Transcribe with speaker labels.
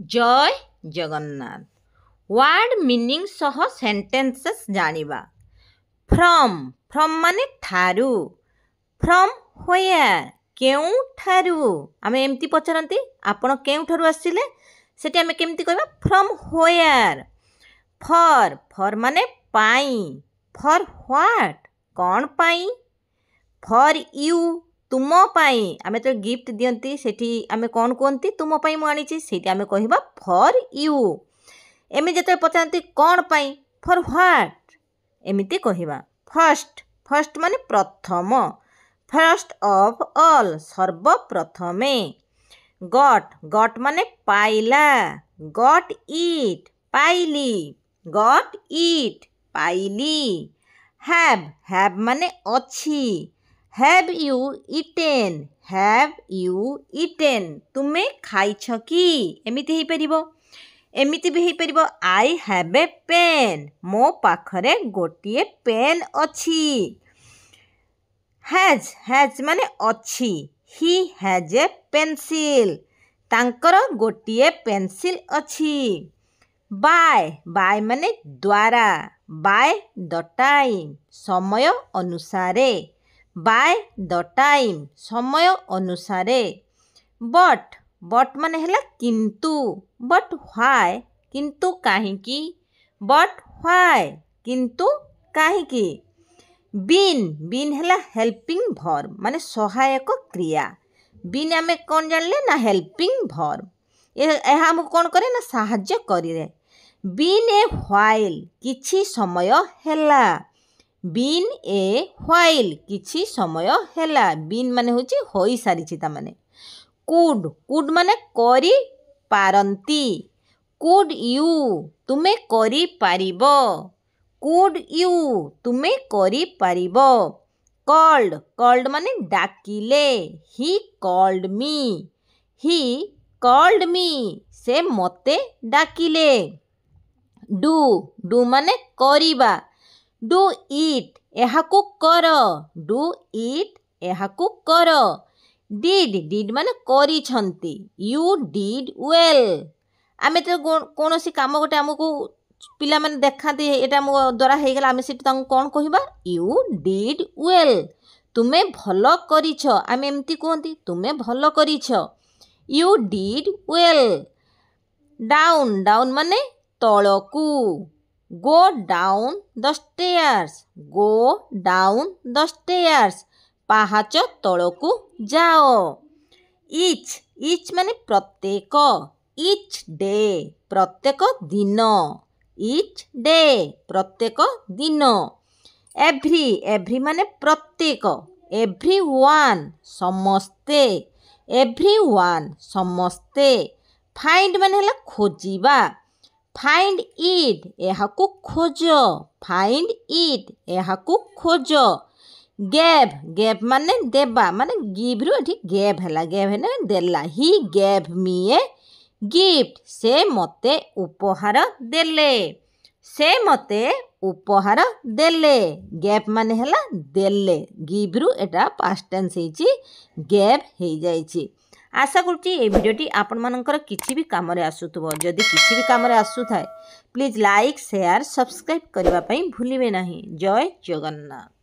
Speaker 1: जय Jagannath. Word meaning सह sentences जानिबा। From from माने ठारू। फ्रॉम व्हेयर केउ ठारू। आमे एमती पचारंती आपण केउ ठारू आसिले सेटी आमे केमती कहबा फ्रॉम व्हेयर। फॉर फॉर माने पाई। फॉर व्हाट कौन पाई। फॉर यू तुम पाई। आमे तो गिफ्ट दियंती सेठी आमे कौन कहती तुम पाई मु आनी सेठी आमे कहबा फॉर यू। एमे जते पचारंती कौन पाई फॉर व्हाट एमिति कहबा। फर्स्ट फर्स्ट माने प्रथम। फर्स्ट ऑफ ऑल सर्वप्रथमे। गॉट गॉट माने पाइला। गॉट इट पाइली। गॉट इट पाइली। हैव हैव माने अच्छी। Have you eaten. Have you eaten तुमे खाइछ कि एमिति हेई परिबो। एमिति भी हेई परिबो आई हैव ए पेन मो पाखरे गोटिए पेन अछि। हैज हैज माने अच्छी। ही हैज ए पेंसिल तांकर गोटिए पेंसिल अछि। बाय बाय माने द्वारा। बाय द टाइम समय अनुसारे। बाय द टाइम समय अनुसारे। बट बट माने हला किंतु। बट व्हाई किंतु काहींकी। बट व्हाई किंतु काहींकी। बीन बीन हला हेल्पिंग वर्ब माने सहायक क्रिया। बीन आमे कौन जानले ना हेल्पिंग वर्ब। एहा हमको कौन करे ना साहाय्य करे। बीन ए व्हाइल किछि समय हेला। बीन ए व्हाइल किछि समय हेला। बीन माने होची होई सारिछि ता माने। कुड कुड माने करी पारंती। कुड यू तुमे करी पारिबो। कुड यू तुमे करी पारिबो। कॉल्ड कॉल्ड माने डाकिले। He called me. He called me से मते डाकिले। डू डू माने करिबा। डू इट एहाकु कर। डू इट एहाकु कर। डिड डिड माने करी छंती। यू डिड वेल आमे तो कोनोसी काम गोटे हमकु पिला माने देखाती एटा मो द्वारा हे गेला आमे सिटी तांको कोन कहिबा यू डिड वेल तुमे भलो करिछ। आमे एमती कहंती तुमे भलो करिछ। You did well. Down down माने तळकू। Go down the stairs. Go down the stairs पाहाच तळकू जाओ। इच इच माने प्रत्येक। इच डे प्रत्येक दिन। इच डे प्रत्येक दिन। एव्री एव्री माने प्रत्येक। एव्री वन समस्ते। एव्री वन समस्ते। फाइंड माने हला खोजिबा। फाइंड इट एहाकु खोज। फाइंड इट एहाकु खोज। गेव गेव माने देबा माने गिव रु एठी गेव हला। गेव हेने देला। He gave me a gift से मते उपहार देले। से मते उपहार देले। गेव माने हला देले। गिव रु एटा पास्ट टेंस हेची गेव हे जाईची। आशा करूची ए भिडियोटी आपण मानकर किछि भी काम रे आसुथबो। जदि किछि भी काम रे आसु थाए प्लीज लाइक शेयर सब्सक्राइब करबा पई भूलिबे नाही। जय जगन्नाथ।